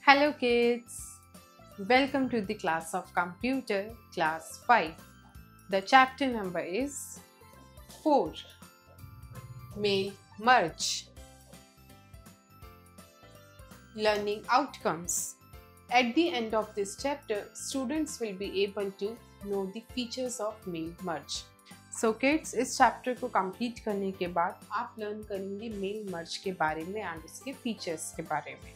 Hello kids, welcome to the class of computer class 5. The chapter number is 4, Mail Merge. Learning outcomes. At the end of this chapter, students will be able to know the features of mail merge. So kids, इस chapter को complete करने के बाद आप learn करेंगे mail merge के बारे में एंड उसके फीचर्स के बारे में.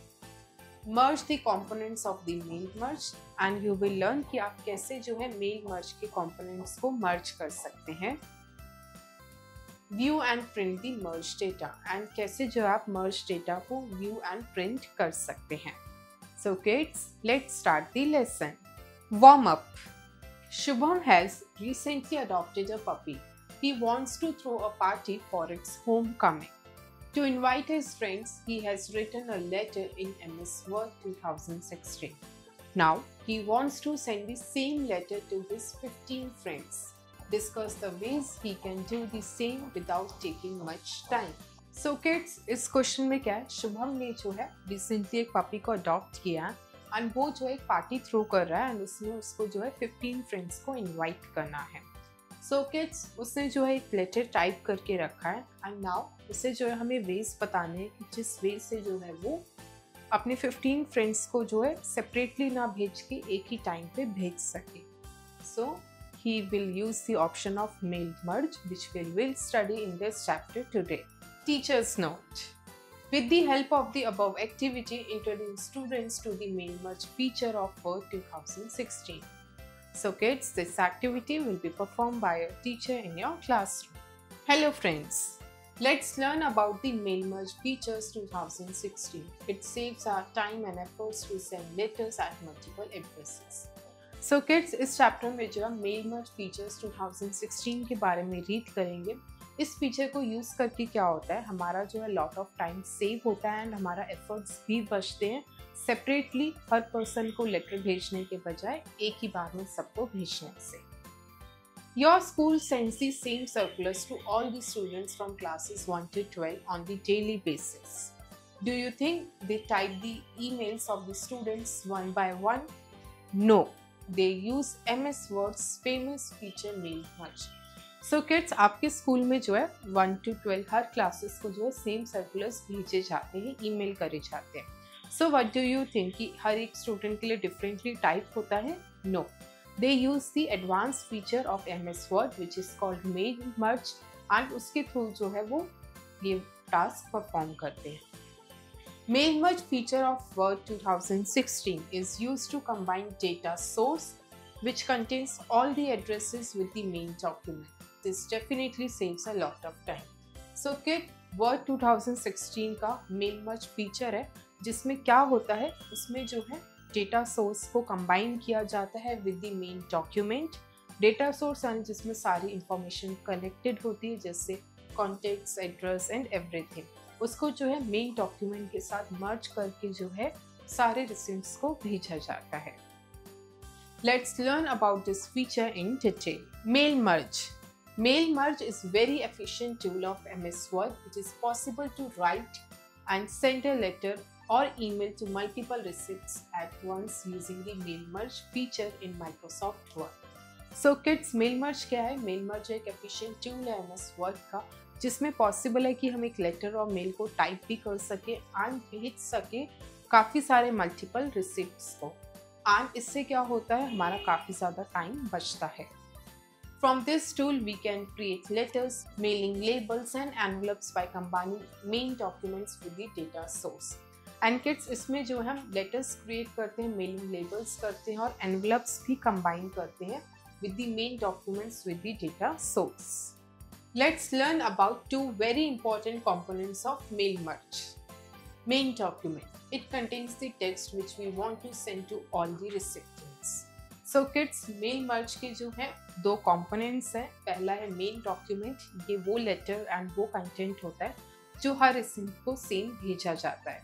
Merge the components of the mail merge and you will learn कि आप कैसे जो है mail merge के components को merge कर सकते हैं. View and print the merge data and कैसे जो आप merge data को view and print कर सकते हैं. So kids, let's start the lesson. Warm up. Shubham has recently adopted a puppy. He wants to throw a party for its homecoming. To invite his friends, he has written a letter in MS Word 2016. Now, he wants to send the same letter to his 15 friends. Discuss the ways he can do the same without taking much time. So kids, इस question में क्या है, शुभम ने जो है recently एक puppy को adopt किया एंड वो जो है एक पार्टी थ्रो कर रहा है एंड उसमें उसको जो है 15 फ्रेंड्स को इनवाइट करना है. सो किड्स, उसने जो है एक लेटर टाइप करके रखा है एंड नाउ उसे जो है हमें वेज बताने हैं कि जिस वे से जो है वो अपने 15 फ्रेंड्स को जो है सेपरेटली ना भेज के एक ही टाइम पे भेज सके. So he will use the option of mail merge which will study in this chapter today. Teachers note. With the help of the above activity, introduce students to the mail merge feature of Word 2016. So kids, this activity will be performed by a teacher in your classroom. Hello friends, let's learn about the mail merge features 2016. It saves our time and efforts to send letters at multiple addresses. So kids, इस chapter में जो है mail merge features 2016 के बारे में read करेंगे. इस feature को यूज़ करके क्या होता है, हमारा जो है लॉट ऑफ टाइम सेव होता है एंड हमारा एफर्ट्स भी बचते हैं सेपरेटली हर पर्सन को लेटर भेजने के बजाय एक ही बार में सबको भेजने से. Your school sends the same circulars to all the students from classes 1 to 12 on the daily basis. Do you think they type the emails of the students one by one? No, they use MS Word's famous feature mail merge. So kids, आपके school में जो है 1 to 12 her classes को जो है same circulars भेजे जाते हैं, ईमेल करे जाते हैं. So what do you think कि हर एक स्टूडेंट के लिए डिफरेंटली टाइप होता है? No, they use the advance feature of MS Word which is called mail merge and उसके थ्रू जो है वो ये टास्क परफॉर्म करते हैं. Mail merge feature of Word 2016 is used to combine data source which contains all the addresses with the main document. This definitely saves a lot of time. So kid, Word 2016 का mail merge feature है जिसमें क्या होता है, उसमें जो है data source को कंबाइन किया जाता है with the main document. Data source यानी जिसमें सारी इंफॉर्मेशन कनेक्टेड होती है जैसे कॉन्टेक्ट्स, एड्रेस एंड एवरीथिंग, उसको जो है मेन डॉक्यूमेंट के साथ मर्ज करके जो है सारे रिसीप्ट्स को भेजा जाता है. Let's learn about this feature in detail. Mail merge. Mail merge is very efficient tool of MS Word. It is possible to write and send a letter or email to multiple receipts at once using the mail merge feature in Microsoft Word. So kids, mail merge क्या है? Mail merge एक efficient tool है MS Word का जिसमें possible है कि हम एक letter और mail को type भी कर सके and भेज सके काफ़ी सारे multiple receipts को. एंड इससे क्या होता है, हमारा काफ़ी ज़्यादा टाइम बचता है. From this tool we can create letters, mailing labels and envelopes by combining main documents with the data source. And kids, इसमें जो हम लेटर्स क्रिएट करते हैं, मेलिंग लेबल्स करते हैं और एनवलप्स भी कंबाइन करते हैं with the main documents with the data source. Let's learn about two very important components of mail merge. Main document. It contains the text which we want to send to all the recipients. So kids, mail merge के जो है दो components हैं. पहला है main document. ये वो letter and वो content होता है जो हर recipient को same भेजा जाता है.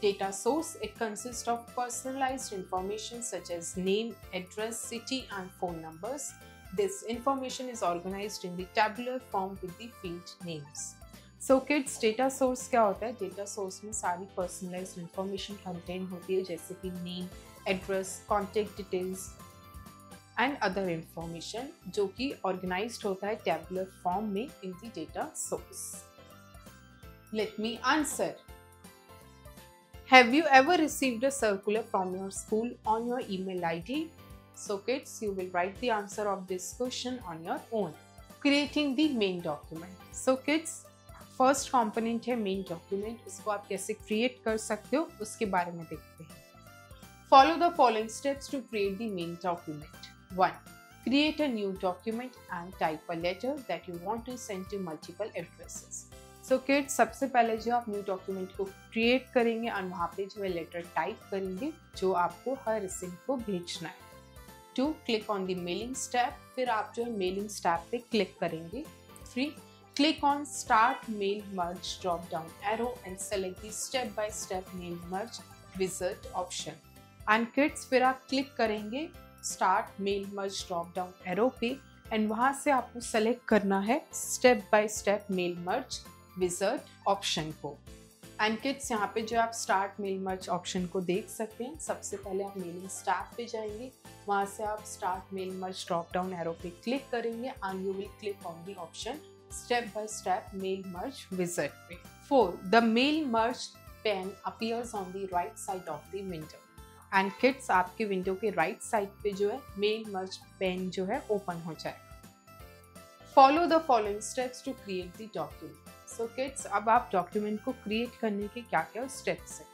Data source. It consists of personalized information such as name, address, city and phone numbers. This information is organized in the tabular form with the field names. So kids, data source क्या होता है? Data source में सारी personalised information contain होती है, जैसे कि name, address, contact details and other information, जो कि ऑर्गेनाइज्ड होता है टेबुलर फॉर्म में in the data source. Let me answer. Have you ever received a circular from your school on your email ID? So kids, you will write the answer of this question on your own. Creating the main document. So kids, first component है main document. उसको आप कैसे create कर सकते हो उसके बारे में देखते हैं. Follow the following steps to create the main document. 1. Create a new document and type a letter that you want to send to multiple addresses. So kids, सबसे पहले जो आप न्यू डॉक्यूमेंट को क्रिएट करेंगे और वहाँ पे जो है लेटर टाइप करेंगे जो आपको हर रिसीव को भेजना है. 2. Click on the mailing step. फिर आप जो है मेलिंग स्टेप पे क्लिक करेंगे. 3. Click on start mail merge drop down arrow and select the step by step mail merge wizard option. And kids, फिर आप क्लिक करेंगे start mail merge drop down arrow पे एंड वहाँ से आपको select करना है step by step mail merge wizard option को. एंड किड्स, यहाँ पे जो आप स्टार्ट मेल मर्ज ऑप्शन को देख सकते हैं. सबसे पहले आप मेलिंग स्टेप पे जाएंगे, वहाँ से आप start mail merge drop down arrow पे क्लिक करेंगे and you will click on the option step by step mail merge wizard पे. 4. The mail merge pane appears on the right side of the window. And kids, आपके window के right side पे जो है mail merge pen जो है open हो जाएगा. Follow the following steps to create the document. So kids, अब आप डॉक्यूमेंट को क्रिएट करने के क्या क्या स्टेप्स हैं.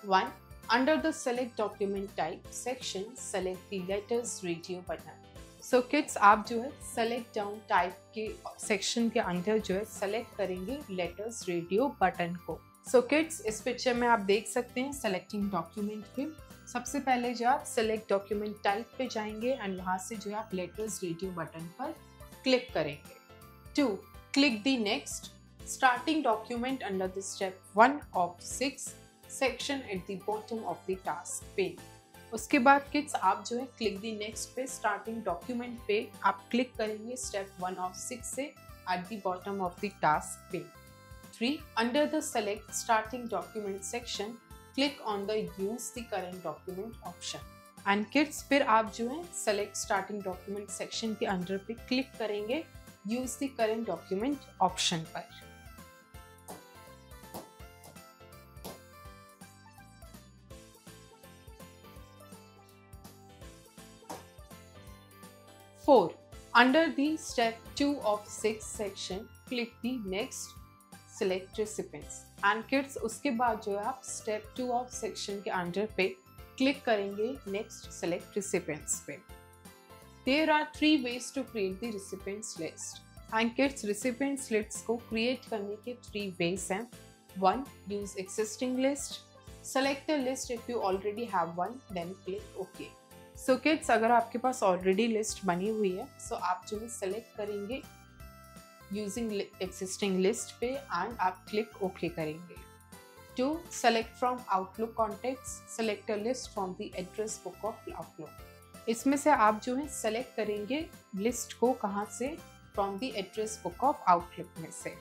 1. Under the select document type section select the letters radio button. So kids, आप जो है सेलेक्ट डाउन टाइप के सेक्शन के अंदर जो है सेलेक्ट करेंगे लेटर्स रेडियो बटन को. सो किड्स, इस पिक्चर में आप देख सकते हैं सेलेक्टिंग डॉक्यूमेंट पे सबसे पहले जो आप सेलेक्ट डॉक्यूमेंट टाइप पे जाएंगे एंड वहाँ से जो है आप लेटर्स रेडियो बटन पर क्लिक करेंगे. 2. Click the next starting document under the step 1 of 6 section at the bottom of the task pane. उसके बाद किड्स, आप जो है क्लिक द नेक्स्ट पे स्टार्टिंग डॉक्यूमेंट पे आप क्लिक करेंगे स्टेप 1 ऑफ 6 से at the bottom of the task pen. 3. Under the select starting document section click on the use the current document option. And kids, फिर आप जो है select starting document section के under पे click करेंगे use the current document option पर. 4. Under the step 2 of 6 section, click the next, select recipients. And kids, उसके बाद जो है आप step 2 of section के अंडर पे क्लिक करेंगे next, select recipients पे. There are 3 ways to create the recipients list. And kids, recipients lists को create करने के 3 ways हैं. 1. Use existing list. Select the list if you already have one, then click OK. So kids, अगर आपके पास already list बनी हुई है सो आप जो है सेलेक्ट करेंगे यूजिंग एग्जिस्टिंग लिस्ट पे एंड आप क्लिक ओके करेंगे. 2. Select from outlook contacts. Select a list from the address book of outlook. इसमें से आप जो है सेलेक्ट करेंगे लिस्ट को कहाँ से, from the address book of outlook में से.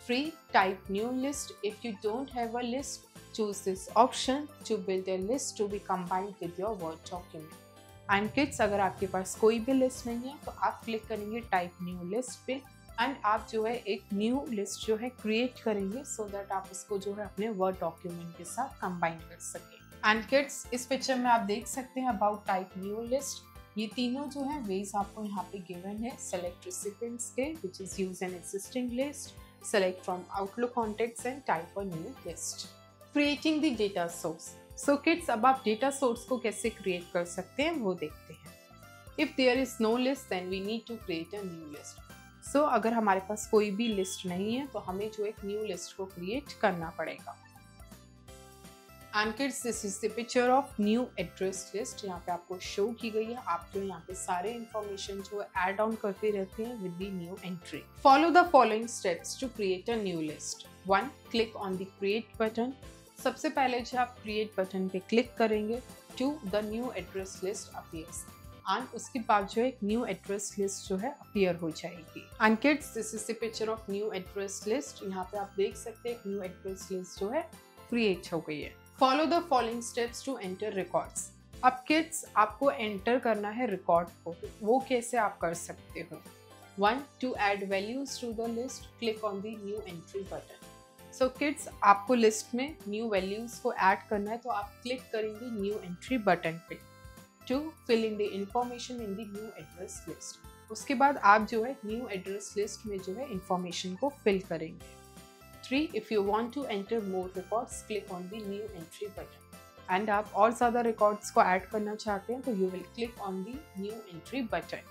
3. Type new list. If you don't have a list, choose this option to build a list to be combined with your Word document. And kids, अगर आपके पास कोई भी list नहीं है तो आप क्लिक करेंगे टाइप न्यू लिस्ट पे एंड आप जो है एक न्यू लिस्ट जो है क्रिएट करेंगे सो दैट आप उसको जो है अपने वर्ड डॉक्यूमेंट के साथ कंबाइन कर सकें. एंड किड्स, इस पिक्चर में आप देख सकते हैं अबाउट टाइप न्यू लिस्ट. ये तीनों जो है वेज आपको यहाँ पे गिवन है. सेलेक्ट रेसिपिएंट्स के which is use an existing list, select from outlook contacts and type a new list. Creating the data source. So kids, अब आप डेटा सोर्स को कैसे क्रिएट कर सकते हैं वो देखते हैं. If there is no list then we need to create a new list. So अगर हमारे पास कोई भी लिस्ट नहीं है तो हमें जो एक न्यू लिस्ट को क्रिएट करना पड़ेगा. And kids, this is the picture of new address list. यहाँ पे आपको शो की गई है. आप जो यहाँ पे सारे इंफॉर्मेशन जो ऐड ऑन करते रहते हैं with the new entry. Follow the following steps to create a new list. 1. Click on the create button. सबसे पहले जो आप क्रिएट बटन पे क्लिक करेंगे 2. The new address list appears. And उसके बाद जो है एक न्यू एड्रेस लिस्ट जो है अपीयर हो जाएगी। And kids, this is the picture of new address list. यहाँ पे आप देख सकते हैं न्यू एड्रेस लिस्ट जो है क्रिएट हो गई है। Follow the following steps to enter records. अब किड्स, आपको एंटर करना है रिकॉर्ड को, वो कैसे आप कर सकते हो। 1. To add values to the list, click on the new entry button. So kids, आपको लिस्ट में न्यू वैल्यूज को ऐड करना है तो आप क्लिक करेंगे न्यू एंट्री बटन पे। 2. Fill in the information in the new address list. उसके बाद आप जो है न्यू एड्रेस लिस्ट में जो है इंफॉर्मेशन को फिल करेंगे। 3. If you want to enter more records, click on the new entry button. And आप और ज़्यादा रिकॉर्ड्स को ऐड करना चाहते हैं तो you will click on the new entry button.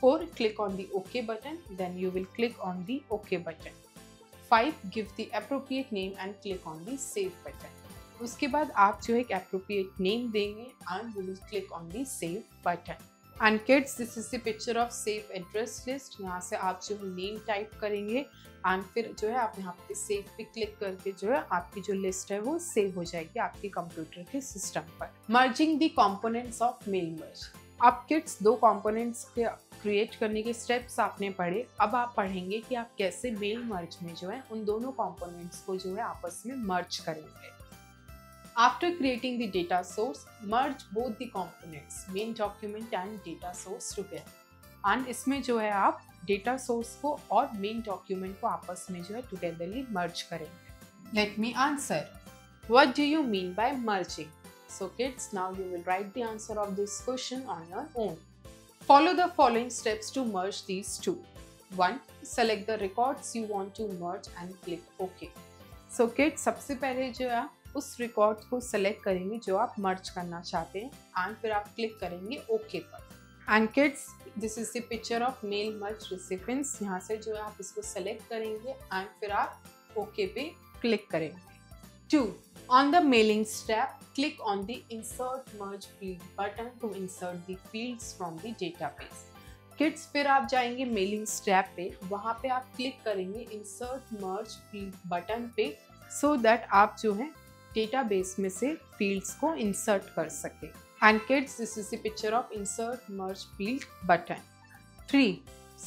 4. Click on the OK button, then you will click on the OK button. 5. Give the appropriate name and click on the Save button. उसके बाद आप जो एक appropriate name देंगे and you will click on the Save button. And kids, this is the picture of Save address list. यहाँ से आप जो है name टाइप करेंगे and फिर जो है आप यहाँ पे Save पे क्लिक करके जो है आपकी जो लिस्ट है वो सेव हो जाएगी आपके कंप्यूटर के सिस्टम पर। Merging the components of mail merge. अब किड्स, 2 कंपोनेंट्स के क्रिएट करने के स्टेप्स आपने पढ़े। अब आप पढ़ेंगे कि आप कैसे मेल मर्ज में जो है उन दोनों कंपोनेंट्स को जो है आपस में मर्ज करेंगे। After creating the data source, merge both the components main document and data source together. And इसमें जो है आप डेटा सोर्स को और मेन डॉक्यूमेंट को आपस में जो है टुगेदरली मर्ज करेंगे। Let me answer, what do you mean by merging? So kids, now you will write the answer of this question on your own. Follow the following steps to merge these two. 1. Select the records you want to merge and click OK. So kids, सबसे पहले जो है उस record को select करेंगे जो आप मर्ज करना चाहते हैं एंड फिर आप क्लिक करेंगे OK पर। And kids, this is the picture of mail merge recipients. यहाँ से जो है आप इसको सेलेक्ट करेंगे एंड फिर आप OK पे क्लिक करेंगे। 2. On the mailings tab, click on the Insert Merge Field button to insert the fields from the database. Kids, फिर आप जाएंगे मेलिंग्स टैब पे, वहाँ पे आप क्लिक करेंगे Insert Merge Field बटन पे so that आप जो है डेटाबेस में से फील्ड्स को इंसर्ट कर सके। And kids, this is the picture of Insert Merge Field button. 3.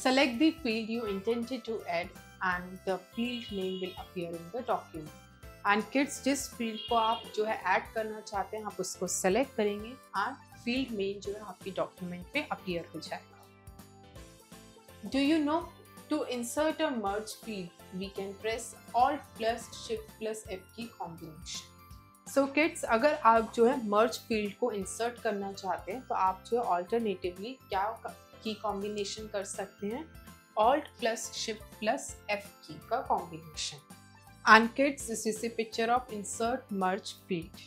Select the field you intended to add and the field name will appear in the document. And kids, जिस field को आप जो है add करना चाहते हैं आप उसको सेलेक्ट करेंगे एंड फील्ड नेम जो है आपकी डॉक्यूमेंट पे अपीयर हो जाएगा। Do you know, to insert a merge field we can press Alt plus Shift plus F key combination. So kids, अगर आप जो है मर्ज फील्ड को इंसर्ट करना चाहते हैं तो आप जो है ऑल्टरनेटिवली क्या की कॉम्बिनेशन कर सकते हैं, Alt plus Shift plus F की का combination. And kids, this is the picture of insert merge field.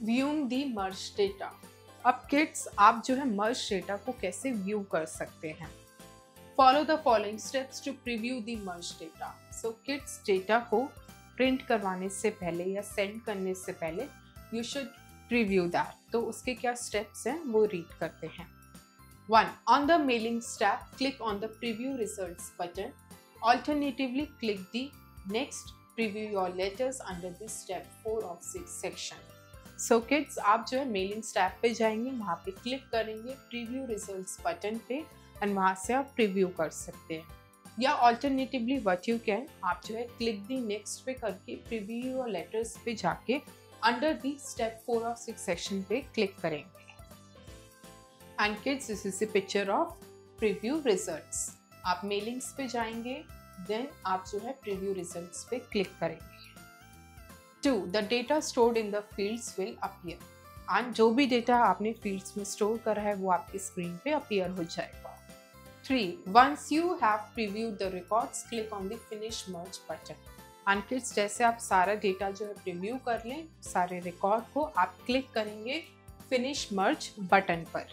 Viewing the merge data. अब kids, आप जो है merge data को कैसे view कर सकते हैं? Follow the following steps to preview the merge data. So kids, data को print करवाने से पहले या send करने से पहले you should preview that. तो उसके क्या steps हैं वो read करते हैं। 1. On the mailings tab, click on the preview results button. Alternatively, click the next preview your letters under the step 4 of 6 section. So kids, आप जो है मेलिंग्स टैब पे जाएंगे, वहाँ पे क्लिक करेंगे प्रीव्यू रिजल्ट्स बटन पे एंड वहाँ से आप प्रीव्यू कर सकते हैं। या ऑल्टरनेटिवली व्हाट यू कैन, आप जो है क्लिक दी नेक्स्ट पे करके प्रीव्यू योर लेटर्स पे जाके under the step 4 of 6 section पे क्लिक करेंगे। And kids, this is the picture of preview results. आप मेलिंग्स पे जाएंगे, देन आप जो है प्रीव्यू रिजल्ट्स पे क्लिक करेंगे। 2. The data stored in the fields will appear. And जो भी डेटा आपने फील्ड्स में स्टोर करा है वो आपकी स्क्रीन पे अपीयर हो जाएगा। 3. Once you have previewed the records, click on the Finish Merge button. And kids, जैसे आप सारा डेटा जो है प्रीव्यू कर लें, सारे रिकॉर्ड को आप क्लिक करेंगे Finish Merge बटन पर।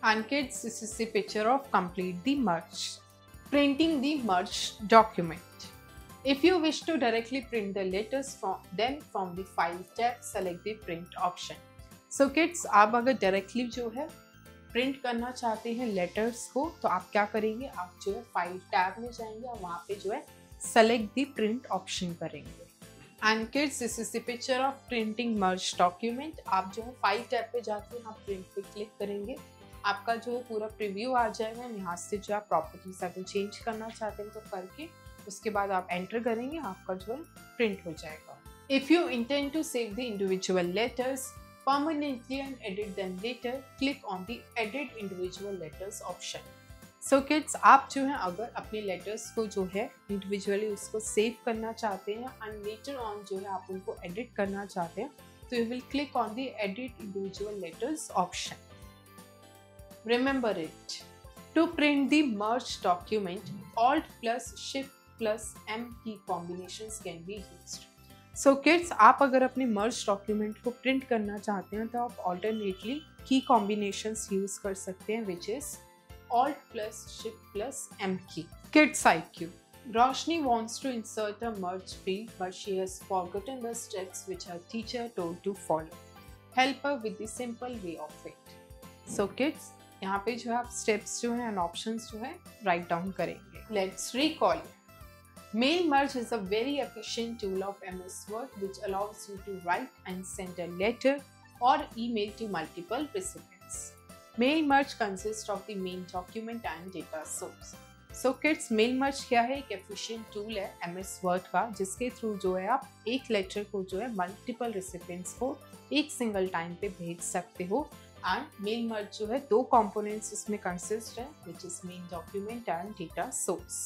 And kids, this is the picture of complete the merge. Printing the merged document. If you wish to directly print the letters from the File tab, select the Print option. So kids, आप अगर directly जो है print करना चाहते हैं letters को तो आप क्या करेंगे, आप जो है File tab में जाएंगे और वहाँ पे जो है Select the Print option करेंगे। And kids, this is the picture of printing merged document. आप जो है File tab पे जाके आप Print पे क्लिक करेंगे आपका जो है पूरा प्रीव्यू आ जाएगा। यहाँ से जो आप प्रॉपर्टीज अगर चेंज करना चाहते हैं तो करके उसके बाद आप एंटर करेंगे, आपका जो है प्रिंट हो जाएगा। If you intend to save the individual letters permanently and edit them later, click on the edit individual letters option. So kids, आप जो है अगर अपने लेटर्स को जो है इंडिविजुअली उसको सेव करना चाहते हैं एंड लेटर ऑन जो है आप उनको एडिट करना चाहते हैं तो you will click on the edit individual letters option. Remember it. To print the merged document, Alt plus Shift plus M key combinations can be used. So kids, आप अगर अपने मर्ज डॉक्यूमेंट को प्रिंट करना चाहते हैं तो आप ऑल्टरनेटली की कॉम्बिनेशंस यूज कर सकते हैं, which is Alt plus Shift plus M key. Kids IQ. Roshni wants to insert a merge field, but she has forgotten the steps which her teacher told to follow. Help her with the simple way of it. So kids, यहाँ पे जो है आप steps जो है and options जो है write down करेंगे. Let's recall. Mail merge is a very efficient tool of MS Word which allows you to write and send a letter or email to multiple recipients. Mail merge consists of the main document and data source. So kids, mail merge क्या है? एक efficient tool है MS Word का जिसके through जो है आप एक लेटर को जो है multiple recipients को एक सिंगल टाइम पे भेज सकते हो. एंड मेल मर्ज जो है दो कंपोनेंट्स इसमें कंसिस्ट है, which is main document and data source.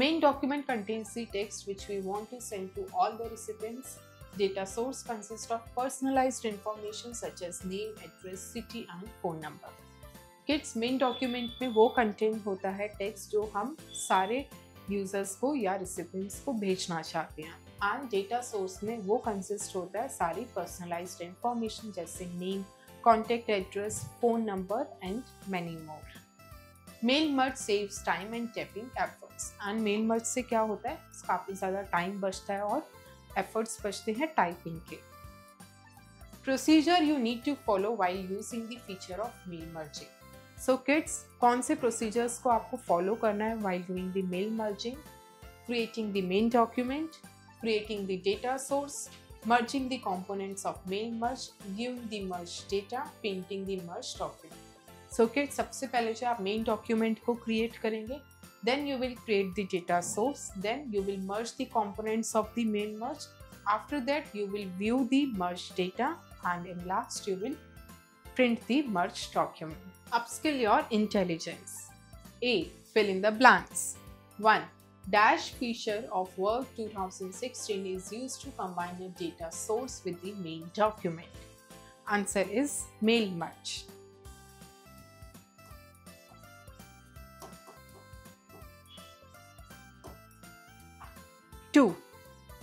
Main document contains the text which we want to send to all the recipients. Data source consists of personalized information such as name, address, city and phone number. Kids, main document में वो content होता है text जो हम सारे users को या recipients को भेजना चाहते हैं. And data source में वो consist होता है सारी personalized information जैसे name, contact address, phone number and many more. Mail merge saves time and typing efforts. And mail merge से क्या होता है? काफ़ी ज़्यादा टाइम बचता है और efforts बचते हैं टाइपिंग के. Procedure you need to follow while using the feature of mail merging. So kids, कौन से procedures को आपको follow करना है while doing the mail merging? Creating the main document, creating the data source, merging the components of mail merge, viewing the merged data, painting the merged document. So kids, सबसे पहले जो आप main document को create करेंगे, then you will create the data source, then you will merge the components of the main merge. After that, you will view the merged data, and in last you will print the merged document. Upskill your intelligence. A. Fill in the blanks. 1. Dash feature of Word 2016 is used to combine a data source with the main document. Answer is mail merge. 2.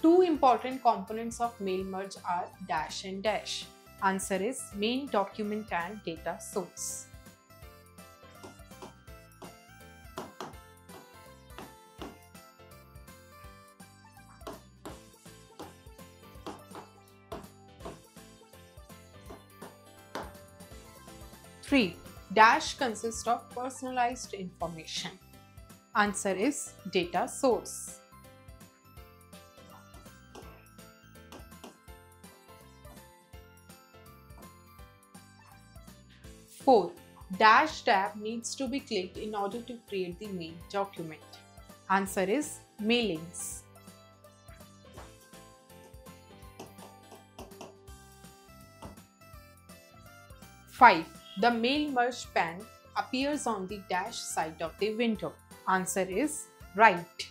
Two important components of mail merge are dash and dash. Answer is main document and data source. 3. Dash consists of personalized information. Answer is data source. 4. Dash tab needs to be clicked in order to create the main document. Answer is mailings. 5. The mail merge pane appears on the dash side of the window. Answer is right.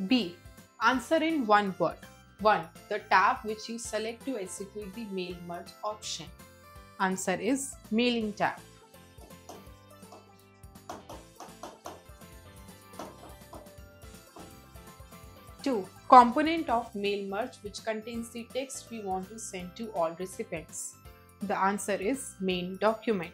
B. Answer in one word. 1. The tab which you select to execute the mail merge option. Answer is mailing tab. 2. Component of mail merge which contains the text we want to send to all recipients. The answer is main document.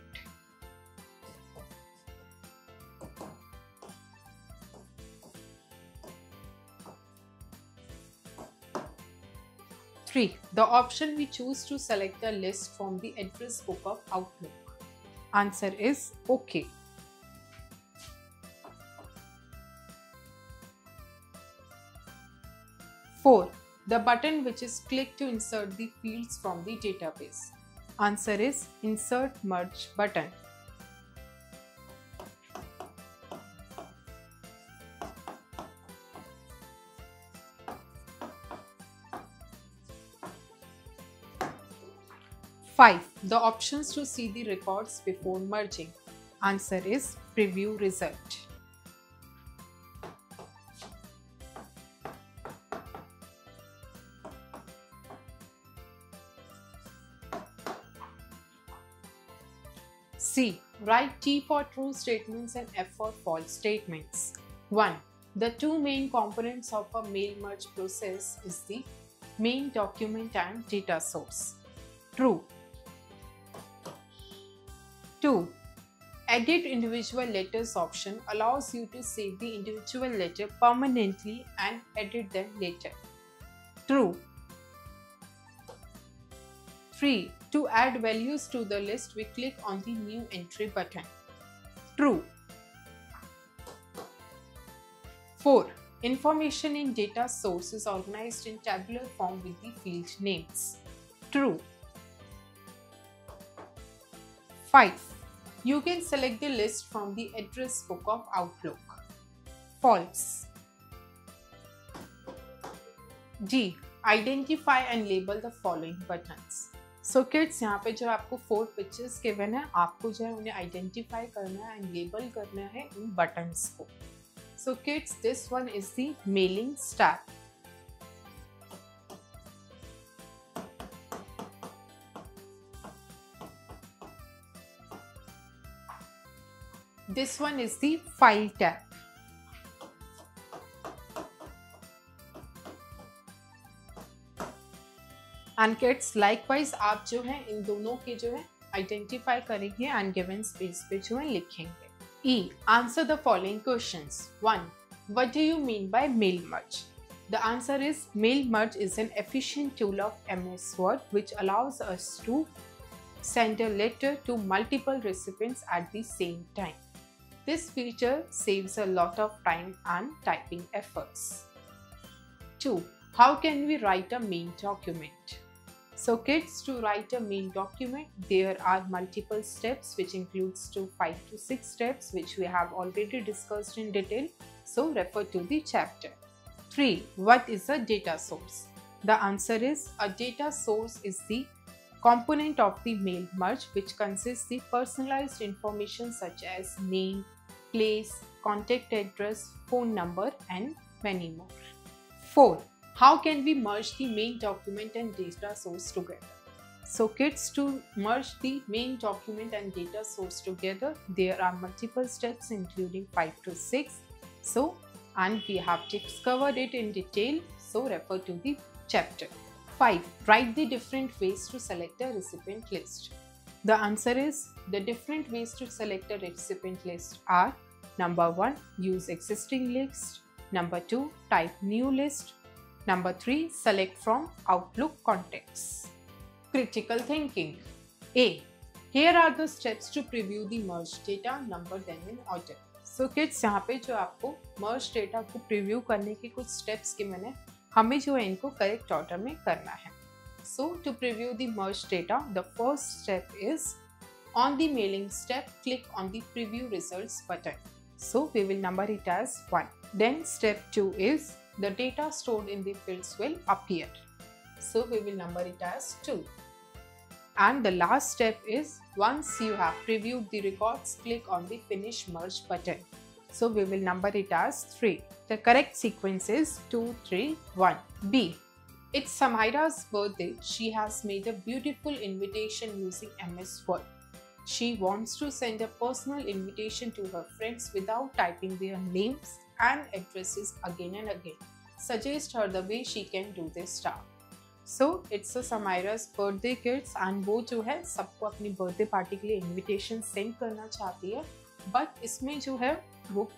3. The option we choose to select a list from the address book of Outlook. Answer is OK. 4. The button which is clicked to insert the fields from the database. Answer is Insert Merge button. Five. The options to see the records before merging. Answer is Preview Result. C. Write T for true statements and F for false statements. 1. The two main components of a mail merge process is the main document and data source. True. 2. Edit individual letters option allows you to save the individual letter permanently and edit them later. True. 3. To add values to the list, we click on the New Entry button. True. 4. Information in data source is organized in tabular form with the field names. True. 5. You can select the list from the address book of Outlook. False. D. Identify and label the following buttons. So kids, यहाँ पे जो आपको 4 pictures given है, आपको जो है उन्हें identify करना है एंड लेबल करना है उन बटन्स को. So kids, this one is the mailing stack. This one is the file tab. And kids, likewise आप जो है इन दोनों के जो है आइडेंटिफाई करेंगे एंड गिवन स्पेस पे जो है लिखेंगे. E. Answer the following questions. 1. What do you mean by mail merge? The answer is mail merge is an efficient tool of MS Word which allows us to send a letter to multiple recipients at the same time. This feature saves a lot of time and typing efforts. 2. How can we write a main document? So kids, to write a main document, there are multiple steps which includes 5 to 6 steps which we have already discussed in detail. So refer to the chapter. 3. What is a data source? The answer is a data source is the component of the mail merge which consists the personalized information such as name, place, contact address, phone number and many more. 4. How can we merge the main document and data source together? So kids, to merge the main document and data source together, there are multiple steps including 5 to 6. So, and we have discovered it in detail. So refer to the chapter. 5. Write the different ways to select a recipient list. The answer is the different ways to select a recipient list are: number 1, use existing list. Number 2, type new list. Number 3, select from Outlook contacts. Critical thinking. A. Here are the steps to preview the merged data, number them in order. So kids, यहाँ पे जो आपको merged data को preview करने के कुछ steps given है, हमें जो है इनको correct order में करना है. So to preview the merged data, the first step is on the mailing step, click on the preview results button. So we will number it as 1. Then step 2 is the data stored in the fields will appear. So we will number it as 2. And the last step is once you have previewed the records, click on the finish merge button. So we will number it as 3. The correct sequence is 2, 3, 1. B. It's Samira's birthday. She has made a beautiful invitation using MS Word. She wants to send a personal invitation to her friends without typing their names and addresses again and again. Suggest her the way she can do this stuff. So it's a Samira's birthday kids and वो जो है सबको अपनी birthday party के लिए invitation send करना चाहती है, but इसमें जो है वो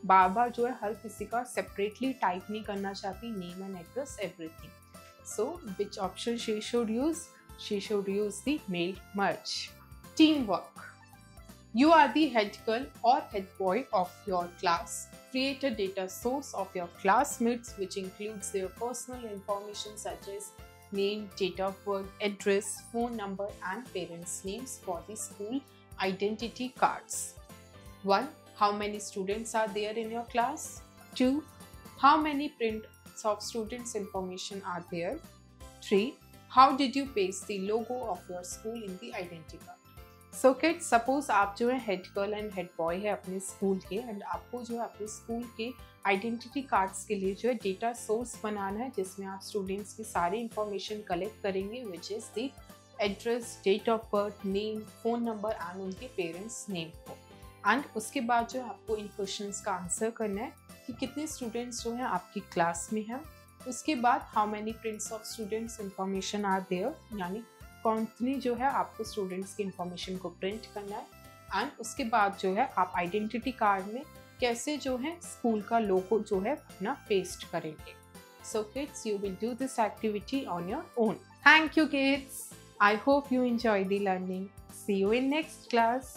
बार-बार जो है हर किसी का separately type नहीं करना चाहती, name and address everything. So which option she should use? She should use the mail merge. Teamwork. You are the head girl or head boy of your class. Create a data source of your classmates which includes their personal information such as name, date of birth, address, phone number and parents' names for the school identity cards. 1. How many students are there in your class? 2. How many prints of students' information are there? 3. How did you paste the logo of your school in the identity card? So kids, suppose आप जो है head girl and head boy है अपने school के and आपको जो है अपने स्कूल के आइडेंटिटी कार्ड्स के लिए जो है डेटा सोर्स बनाना है जिसमें आप स्टूडेंट्स की सारी इंफॉर्मेशन कलेक्ट करेंगे which is the address, date of birth, name, phone number and उनके पेरेंट्स नेम को। एंड उसके बाद जो है आपको इन क्वेश्चंस का आंसर करना है कि कितने स्टूडेंट्स जो हैं आपकी क्लास में हैं। उसके बाद how many prints of students information are there, यानी कौन जो है आपको स्टूडेंट्स की इंफॉर्मेशन को प्रिंट करना है। एंड उसके बाद जो है आप आइडेंटिटी कार्ड में कैसे जो है स्कूल का लोगो जो है अपना पेस्ट करेंगे। So kids, you will do this activity on your own. Thank you kids, I hope you enjoy the learning. See you in next class.